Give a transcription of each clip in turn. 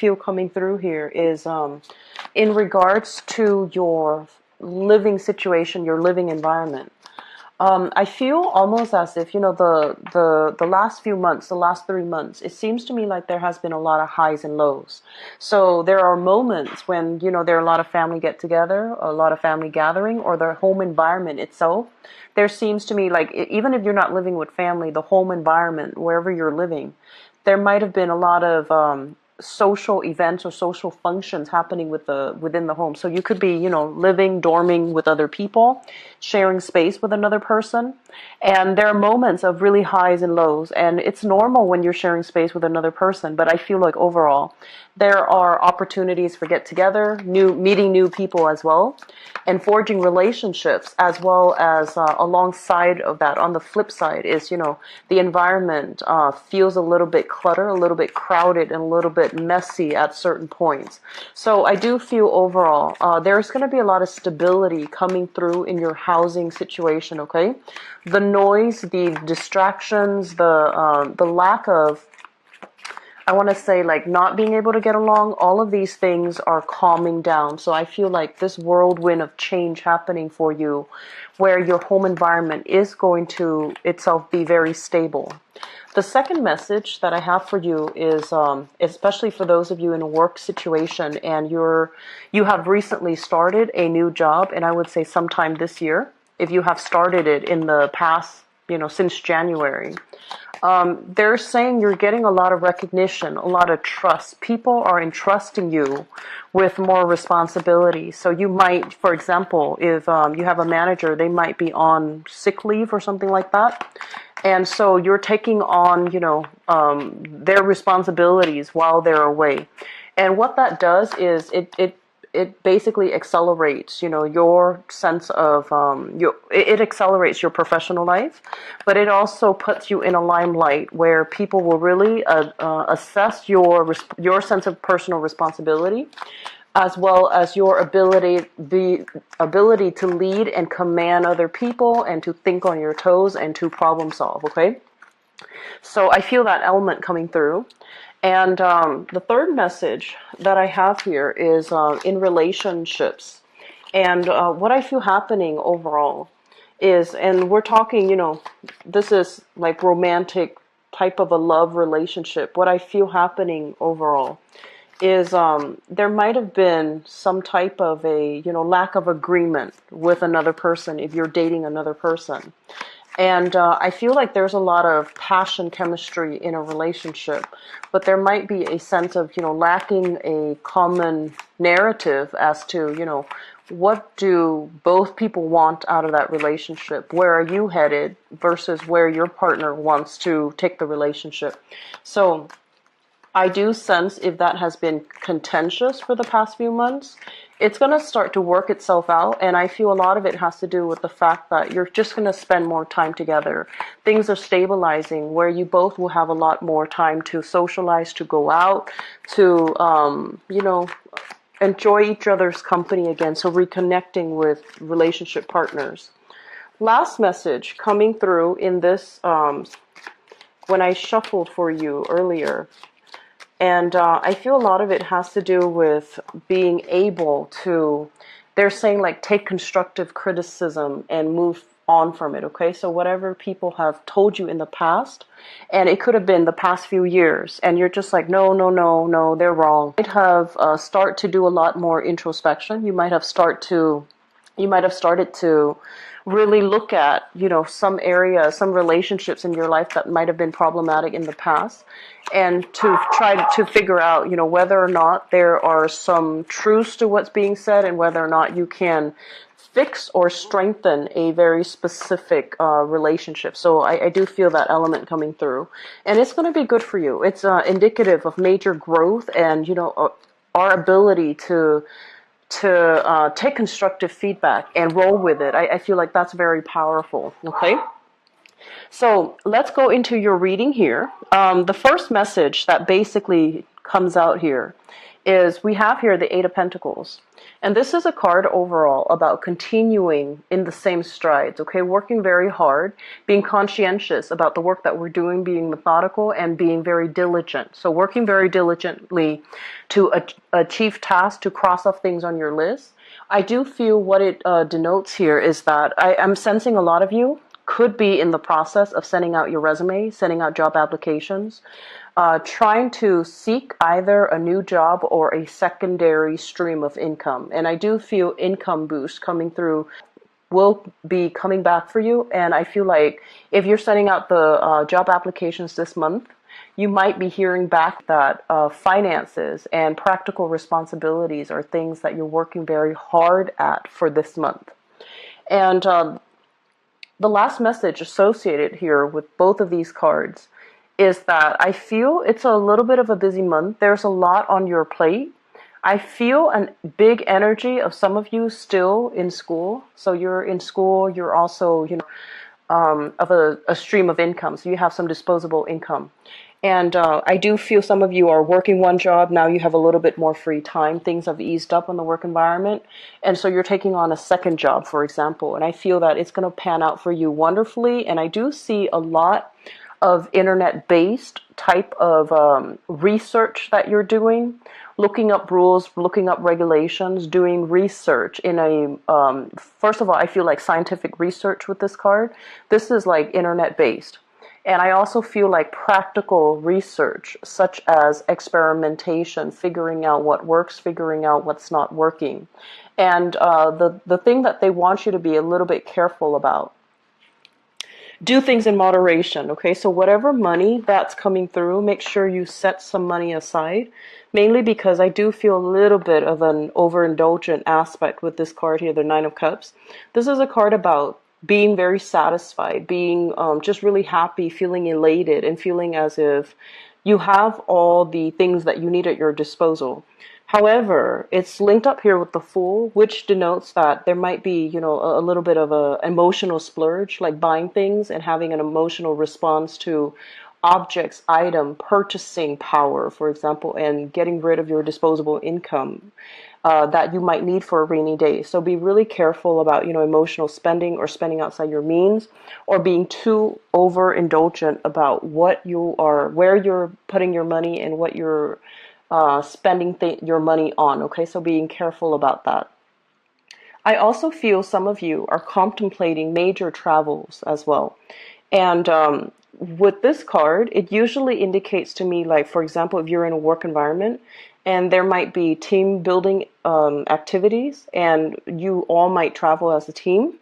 feel coming through here is in regards to your living situation, your living environment. I feel almost as if, the last few months, the last 3 months, it seems to me like there has been a lot of highs and lows. So there are moments when, there are a lot of family get together, a lot of family gathering, or the home environment itself. There seems to me like, even if you're not living with family, the home environment, wherever you're living, there might have been a lot of social events or social functions happening within the home. So you could be, living, dorming with other people, sharing space with another person. And there are moments of really highs and lows. And it's normal when you're sharing space with another person. But I feel like overall, there are opportunities for get together, meeting new people as well, and forging relationships, as well as alongside of that, on the flip side is, the environment feels a little bit cluttered, a little bit crowded, and a little bit messy at certain points. So I do feel overall there's going to be a lot of stability coming through in your housing situation, okay? The noise, the distractions, the lack of, I want to say, like, not being able to get along, all of these things are calming down. So I feel like this whirlwind of change happening for you, where your home environment is going to itself be very stable. The second message that I have for you is, especially for those of you in a work situation and you have recently started a new job, and I would say sometime this year, if you have started it in the past, since January. They're saying you're getting a lot of recognition, a lot of trust. People are entrusting you with more responsibility. So you might, for example, if you have a manager, they might be on sick leave or something like that. And so you're taking on, their responsibilities while they're away. And what that does is it basically accelerates, your sense of, it accelerates your professional life, but it also puts you in a limelight where people will really assess your sense of personal responsibility, as well as the ability to lead and command other people and to think on your toes and to problem solve, okay? So I feel that element coming through. And the third message that I have here is in relationships. And what I feel happening overall is, and we're talking, this is like romantic type of a love relationship. What I feel happening overall is there might have been some type of a, lack of agreement with another person if you're dating another person. And I feel like there's a lot of passion, chemistry in a relationship, but there might be a sense of, lacking a common narrative as to, what do both people want out of that relationship? Where are you headed versus where your partner wants to take the relationship? So I do sense if that has been contentious for the past few months, it's going to start to work itself out. And I feel a lot of it has to do with the fact that you're just going to spend more time together. Things are stabilizing where you both will have a lot more time to socialize, to go out, to, enjoy each other's company again. So reconnecting with relationship partners. Last message coming through in this, when I shuffled for you earlier. And I feel a lot of it has to do with being able to, they're saying like take constructive criticism and move on from it, okay? So whatever people have told you in the past, and it could have been the past few years, and you're just like, no, they're wrong. You might have start to do a lot more introspection. You might have started to really look at, some areas, some relationships in your life that might have been problematic in the past, and to try to figure out, whether or not there are some truths to what's being said and whether or not you can fix or strengthen a very specific relationship. So I do feel that element coming through, and it's going to be good for you. It's indicative of major growth and, our ability to take constructive feedback and roll with it. I feel like that's very powerful, okay? So let's go into your reading here. The first message that basically comes out here is we have here the Eight of Pentacles. And this is a card overall about continuing in the same strides, okay? Working very hard, being conscientious about the work that we're doing, being methodical, and being very diligent. So working very diligently to achieve tasks, to cross off things on your list. I do feel what it denotes here is that I'm sensing a lot of you could be in the process of sending out your resume, sending out job applications, trying to seek either a new job or a secondary stream of income. And I do feel income boost coming through will be coming back for you. And I feel like if you're sending out the job applications this month, you might be hearing back that finances and practical responsibilities are things that you're working very hard at for this month. And the last message associated here with both of these cards is that I feel it's a little bit of a busy month. There's a lot on your plate. I feel a big energy of some of you still in school. So you're in school, you're also, of a stream of income. So you have some disposable income. And I do feel some of you are working one job. Now you have a little bit more free time. Things have eased up in the work environment. And so you're taking on a second job, for example. And I feel that it's going to pan out for you wonderfully. And I do see a lot of internet-based type of research that you're doing, looking up rules, looking up regulations, doing research in a, first of all, I feel like scientific research with this card. This is like internet-based. And I also feel like practical research, such as experimentation, figuring out what works, figuring out what's not working. And the thing that they want you to be a little bit careful about, do things in moderation, okay? So whatever money that's coming through, make sure you set some money aside, mainly because I do feel a little bit of an overindulgent aspect with this card here, the Nine of Cups. This is a card about being very satisfied, being just really happy, feeling elated, and feeling as if you have all the things that you need at your disposal. However, it's linked up here with the Fool, which denotes that there might be, a little bit of an emotional splurge, like buying things and having an emotional response to objects, item, purchasing power, for example, and getting rid of your disposable income that you might need for a rainy day. So be really careful about, emotional spending or spending outside your means, or being too overindulgent about where you're putting your money and what you're spending your money on, okay? So being careful about that. I also feel some of you are contemplating major travels as well. And with this card, it usually indicates to me, like, for example, if you're in a work environment and there might be team building activities and you all might travel as a team,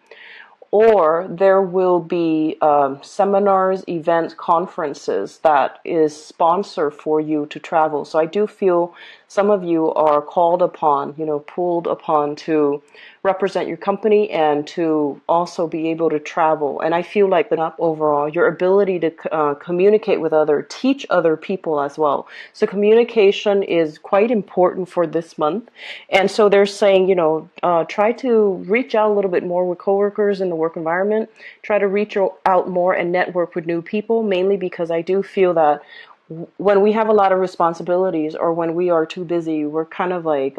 or there will be seminars, events, conferences that is sponsor for you to travel. So I do feel some of you are called upon, pulled upon to represent your company and to also be able to travel. And I feel like that overall, your ability to communicate with teach other people as well. So communication is quite important for this month. And so they're saying, try to reach out a little bit more with coworkers in the work environment. Try to reach out more and network with new people, mainly because I do feel that when we have a lot of responsibilities or when we are too busy, we're kind of like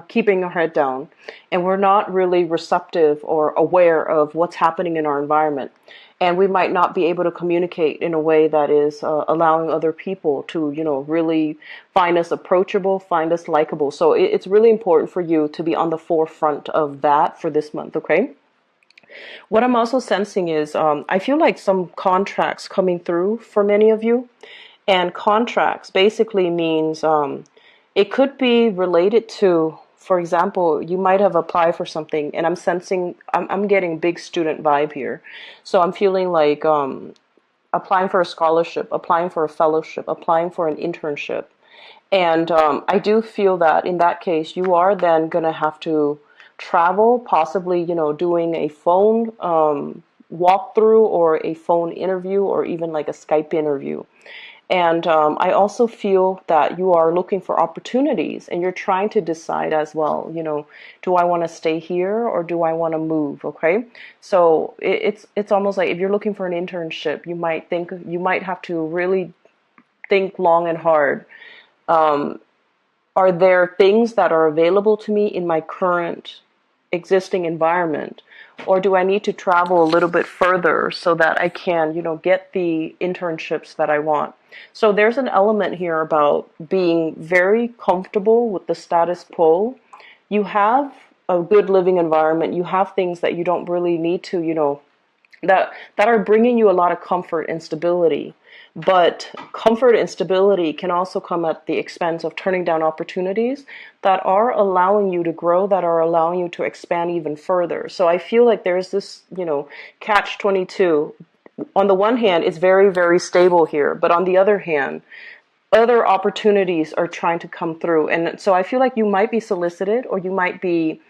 keeping our head down, and we're not really receptive or aware of what's happening in our environment. And we might not be able to communicate in a way that is allowing other people to, really find us approachable, find us likable. So it's really important for you to be on the forefront of that for this month, okay? What I'm also sensing is I feel like some contracts coming through for many of you. And contracts basically means it could be related to, for example, you might have applied for something, and I'm getting big student vibe here. So I'm feeling like applying for a scholarship, applying for a fellowship, applying for an internship. And I do feel that in that case, you are then going to have to travel, possibly, doing a phone walkthrough or a phone interview or even like a Skype interview. And I also feel that you are looking for opportunities and you're trying to decide as well, do I want to stay here or do I want to move? Okay. So it's almost like if you're looking for an internship, you might have to really think long and hard Are there things that are available to me in my current existing environment? Or do I need to travel a little bit further so that I can, get the internships that I want? So there's an element here about being very comfortable with the status quo. You have a good living environment. You have things that you don't really need to, that are bringing you a lot of comfort and stability. But comfort and stability can also come at the expense of turning down opportunities that are allowing you to grow, that are allowing you to expand even further. So I feel like there's this, catch 22. On the one hand, it's very, very stable here, but on the other hand, other opportunities are trying to come through. And so I feel like you might be solicited, or you might be,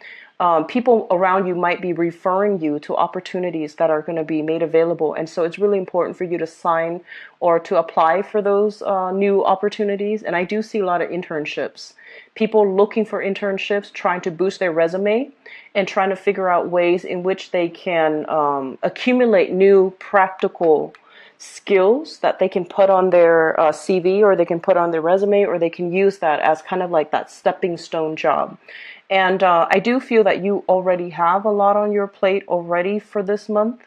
people around you might be referring you to opportunities that are going to be made available. And so it's really important for you to sign or to apply for those new opportunities. And I do see a lot of internships, people looking for internships, trying to boost their resume and trying to figure out ways in which they can accumulate new practical skills that they can put on their CV, or they can put on their resume, or they can use that as kind of like that stepping stone job. And I do feel that you already have a lot on your plate already for this month.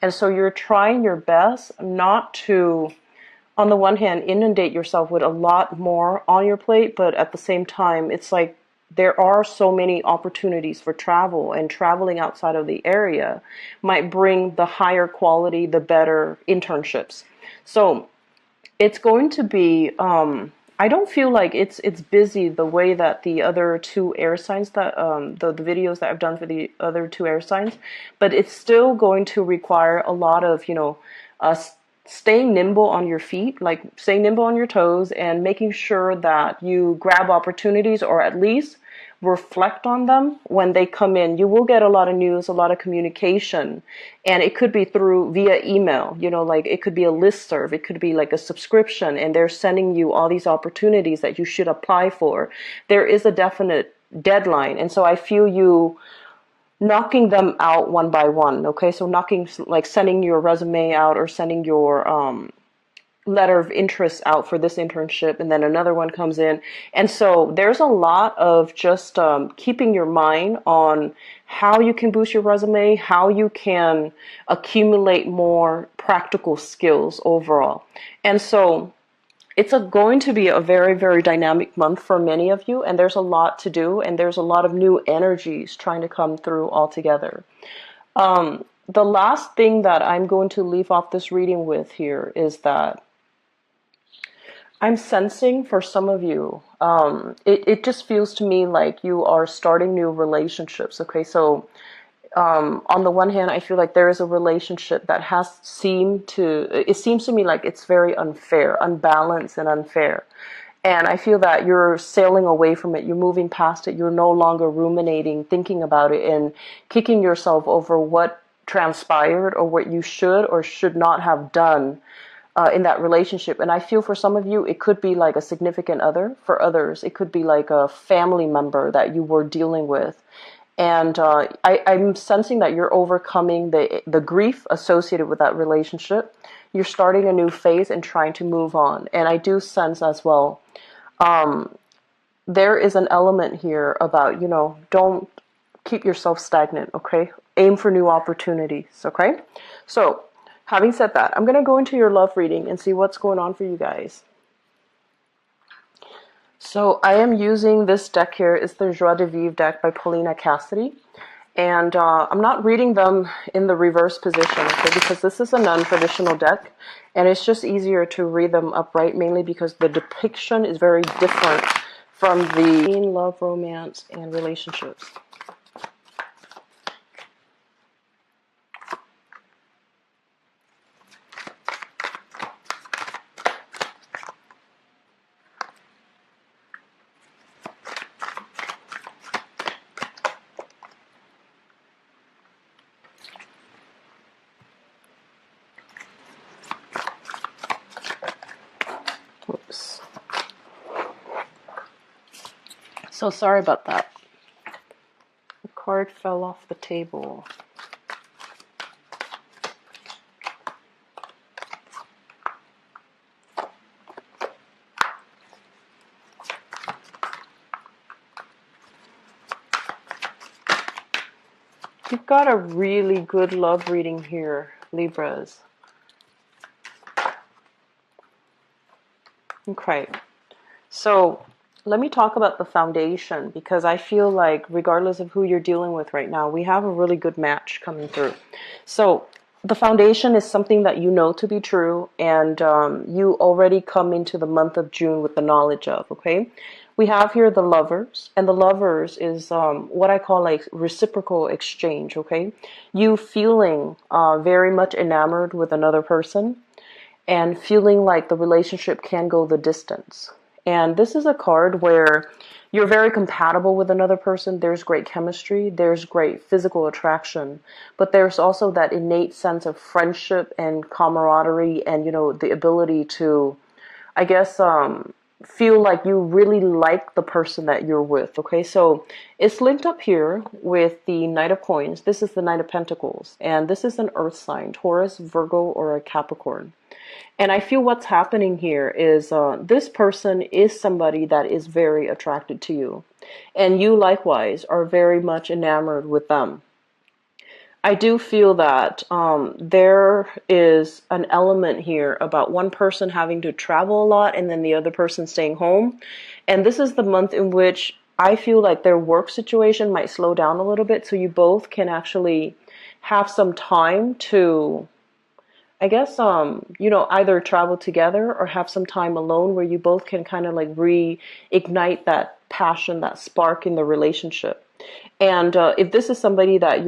And so you're trying your best not to, on the one hand, inundate yourself with a lot more on your plate, but at the same time, it's like there are so many opportunities for travel, and traveling outside of the area might bring the higher quality, the better internships. So it's going to be, I don't feel like it's busy the way that the other two air signs, that the videos that I've done for the other two air signs, but it's still going to require a lot of, staying nimble on your feet, like staying nimble on your toes, and making sure that you grab opportunities, or at least reflect on them when they come in. You will get a lot of news, a lot of communication, and it could be via email, like it could be a listserv, it could be like a subscription, and they're sending you all these opportunities that you should apply for. There is a definite deadline, and so I feel you knocking them out one by one. Okay, so sending your resume out, or sending your letter of interest out for this internship, and then another one comes in. And so there's a lot of just keeping your mind on how you can boost your resume, how you can accumulate more practical skills overall. And so it's going to be a very, very dynamic month for many of you, and there's a lot to do, and there's a lot of new energies trying to come through altogether. The last thing that I'm going to leave off this reading with here is that I'm sensing for some of you, it just feels to me like you are starting new relationships. Okay, so on the one hand, I feel like there is a relationship that it seems to me like it's very unfair, unbalanced and unfair. And I feel that you're sailing away from it, you're moving past it, you're no longer ruminating, thinking about it, and kicking yourself over what transpired, or what you should or should not have done in that relationship. And I feel for some of you, it could be like a significant other. For others, it could be like a family member that you were dealing with. And I'm sensing that you're overcoming the grief associated with that relationship. You're starting a new phase and trying to move on. And I do sense as well, there is an element here about, don't keep yourself stagnant, okay? Aim for new opportunities, okay? So, having said that, I'm going to go into your love reading and see what's going on for you guys. So I am using this deck here. It's the Joie de Vivre deck by Paulina Cassidy. And I'm not reading them in the reverse position, okay, because this is a non-traditional deck. And it's just easier to read them upright, mainly because the depiction is very different from the love, romance, and relationships. Oops. So sorry about that. The card fell off the table. You've got a really good love reading here, Libras. Okay. So let me talk about the foundation, because I feel like regardless of who you're dealing with right now, we have a really good match coming through. So the foundation is something that you know to be true, and you already come into the month of June with the knowledge of, okay? We have here the lovers, and the lovers is what I call like reciprocal exchange, okay? You feeling very much enamored with another person, and feeling like the relationship can go the distance. And this is a card where you're very compatible with another person. There's great chemistry, there's great physical attraction, but there's also that innate sense of friendship and camaraderie, and the ability to, I guess, feel like you really like the person that you're with. Okay, so it's linked up here with the Knight of Coins. This is the Knight of Pentacles, and this is an earth sign, Taurus, Virgo, or a Capricorn. And I feel what's happening here is this person is somebody that is very attracted to you, and you likewise are very much enamored with them. I do feel that there is an element here about one person having to travel a lot and then the other person staying home. And this is the month in which I feel like their work situation might slow down a little bit, so you both can actually have some time to, I guess, either travel together or have some time alone where you both can kind of like reignite that passion, that spark in the relationship. And if this is somebody that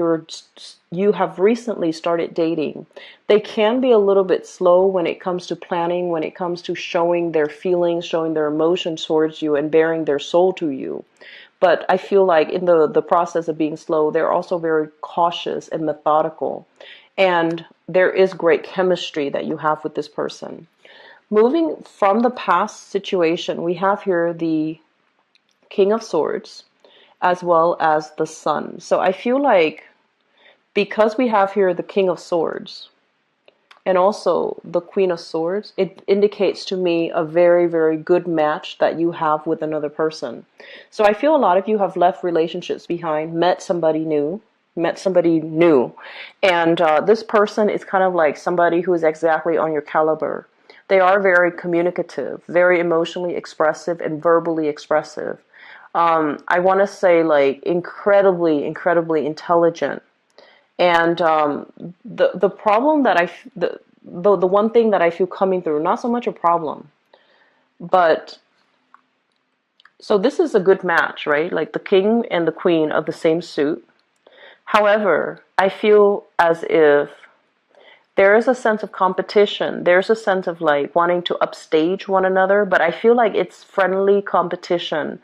you have recently started dating, they can be a little bit slow when it comes to planning, when it comes to showing their feelings, showing their emotions towards you, and bearing their soul to you. But I feel like in the process of being slow, they're also very cautious and methodical. And there is great chemistry that you have with this person. Moving from the past situation, we have here the King of Swords as well as the Sun. So I feel like because we have here the King of Swords and also the Queen of Swords, it indicates to me a very, very good match that you have with another person. So I feel a lot of you have left relationships behind, met somebody new, and this person is kind of like somebody who is exactly on your caliber. They are very communicative, very emotionally expressive, and verbally expressive. I want to say like incredibly, incredibly intelligent. And the problem that the one thing that I feel coming through, not so much a problem, but so this is a good match, right? Like the king and the queen of the same suit. However, I feel as if there is a sense of competition. There's a sense of like wanting to upstage one another, but I feel like it's friendly competition.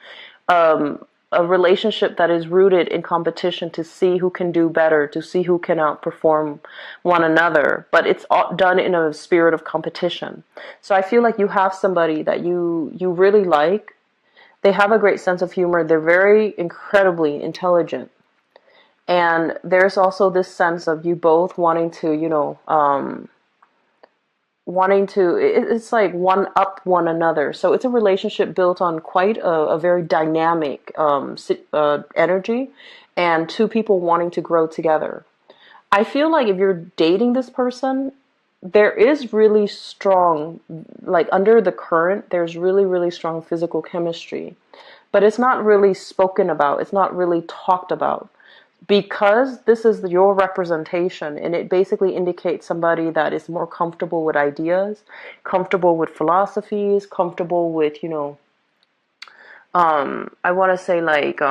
A relationship that is rooted in competition to see who can do better, to see who can outperform one another, but it's all done in a spirit of competition. So I feel like you have somebody that you really like. They have a great sense of humor. They're very incredibly intelligent. And there's also this sense of you both wanting to, it's like one up one another. So it's a relationship built on quite a very dynamic energy, and two people wanting to grow together. I feel like if you're dating this person, there is really strong, like under the current, there's really, really strong physical chemistry. But it's not really spoken about. It's not really talked about. Because this is your representation, and it basically indicates somebody that is more comfortable with ideas, comfortable with philosophies, comfortable with, I want to say like,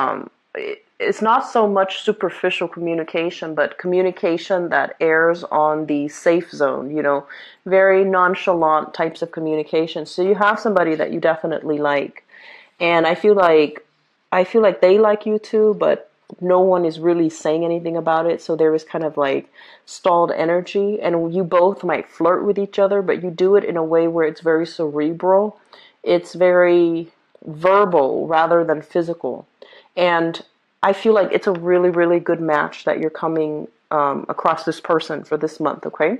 it's not so much superficial communication, but communication that airs on the safe zone, very nonchalant types of communication. So you have somebody that you definitely like. And I feel like they like you too, but no one is really saying anything about it. So there is kind of like stalled energy, and you both might flirt with each other, but you do it in a way where it's very cerebral. It's very verbal rather than physical. And I feel like it's a really, really good match that you're coming across this person for this month, okay?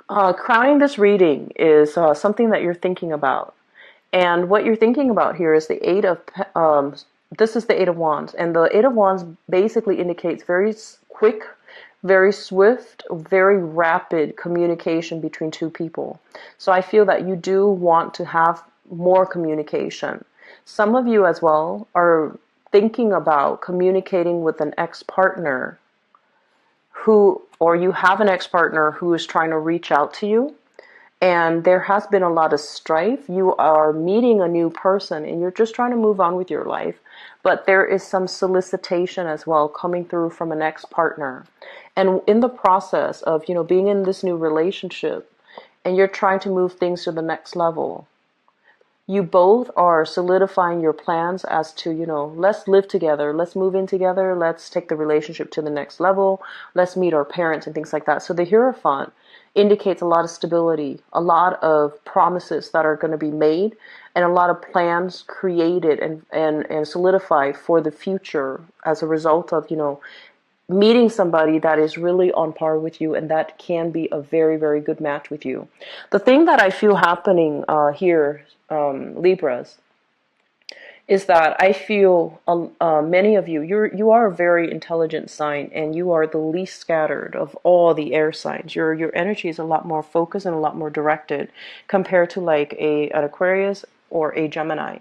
Crowning this reading is something that you're thinking about. And what you're thinking about here is the this is the Eight of Wands, and the Eight of Wands basically indicates very quick, very swift, very rapid communication between two people. So I feel that you do want to have more communication. Some of you as well are thinking about communicating with an ex-partner who, or you have an ex-partner who is trying to reach out to you, and there has been a lot of strife. You are meeting a new person and you're just trying to move on with your life, but there is some solicitation as well coming through from an ex-partner. And in the process of, being in this new relationship and you're trying to move things to the next level, you both are solidifying your plans as to, let's live together, let's move in together, let's take the relationship to the next level, let's meet our parents and things like that. So the Hierophant indicates a lot of stability, a lot of promises that are going to be made, and a lot of plans created and solidified for the future as a result of, meeting somebody that is really on par with you and that can be a very, very good match with you. The thing that I feel happening here, Libras, is that I feel many of you, you are a very intelligent sign, and you are the least scattered of all the air signs. Your energy is a lot more focused and a lot more directed compared to like an Aquarius or a Gemini.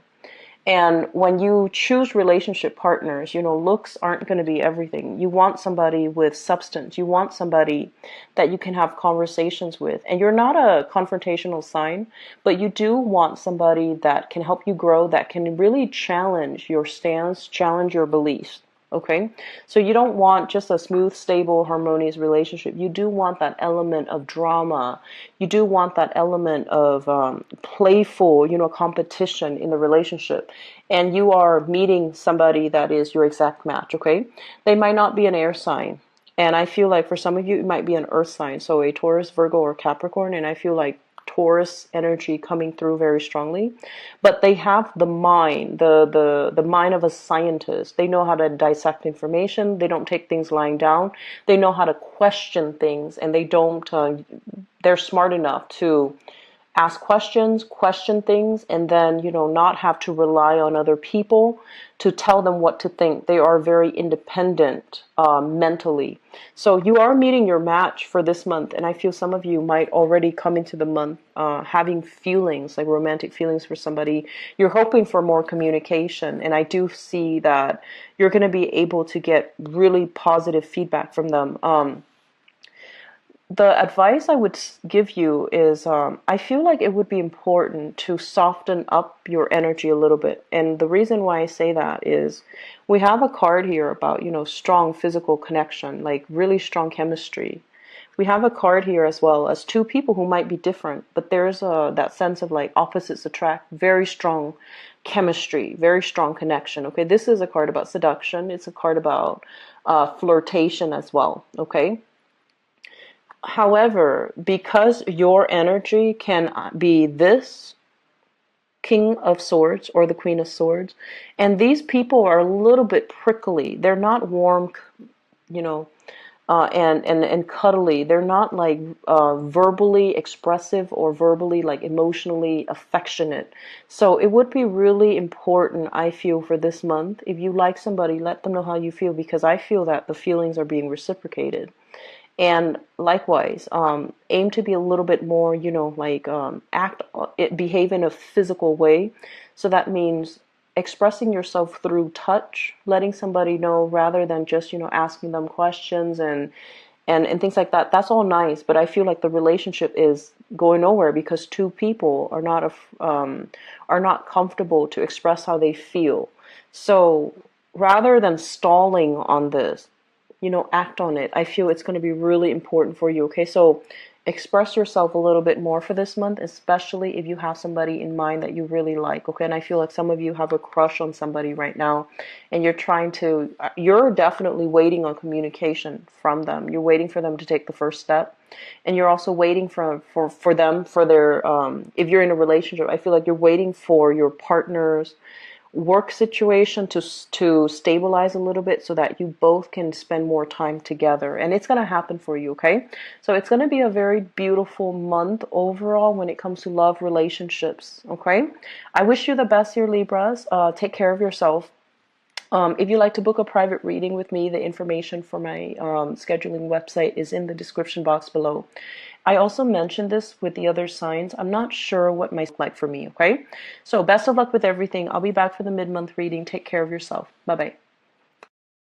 And when you choose relationship partners, looks aren't going to be everything. You want somebody with substance. You want somebody that you can have conversations with. And you're not a confrontational sign, but you do want somebody that can help you grow, that can really challenge your stance, challenge your beliefs. Okay, so you don't want just a smooth, stable, harmonious relationship. You do want that element of drama. You do want that element of playful, competition in the relationship. And you are meeting somebody that is your exact match, okay? They might not be an air sign. And I feel like for some of you, it might be an earth sign. So a Taurus, Virgo, or Capricorn. And I feel like Taurus energy coming through very strongly, but they have the mind, the mind of a scientist. They know how to dissect information. They don't take things lying down. They know how to question things, and they don't. They're smart enough to ask questions, question things, and then, not have to rely on other people to tell them what to think. They are very independent mentally. So you are meeting your match for this month, and I feel some of you might already come into the month having feelings, like romantic feelings for somebody. You're hoping for more communication, and I do see that you're going to be able to get really positive feedback from them. The advice I would give you is I feel like it would be important to soften up your energy a little bit. And the reason why I say that is we have a card here about, strong physical connection, like really strong chemistry. We have a card here as well as two people who might be different, but there's that sense of like opposites attract, very strong chemistry, very strong connection. Okay, this is a card about seduction. It's a card about flirtation as well. Okay. However, because your energy can be this King of Swords or the Queen of Swords, and these people are a little bit prickly. They're not warm, and cuddly. They're not like verbally expressive or verbally like emotionally affectionate. So it would be really important, I feel, for this month, if you like somebody, let them know how you feel, because I feel that the feelings are being reciprocated. And likewise, aim to be a little bit more, behave in a physical way. So that means expressing yourself through touch, letting somebody know rather than just, asking them questions and things like that. That's all nice, but I feel like the relationship is going nowhere because two people are not comfortable to express how they feel. So rather than stalling on this, act on it. I feel it's going to be really important for you. Okay, so express yourself a little bit more for this month, especially if you have somebody in mind that you really like. Okay, and I feel like some of you have a crush on somebody right now, and you're definitely waiting on communication from them. You're waiting for them to take the first step, and you're also waiting for them for their if you're in a relationship, I feel like you're waiting for your partner's work situation to stabilize a little bit so that you both can spend more time together, and it's going to happen for you. Okay, so it's going to be a very beautiful month overall when it comes to love, relationships. Okay, I wish you the best here, Libras. Take care of yourself. If you'd like to book a private reading with me, the information for my scheduling website is in the description box below. I also mentioned this with the other signs. I'm not sure what my like for me, okay? So best of luck with everything. I'll be back for the mid-month reading. Take care of yourself. Bye-bye.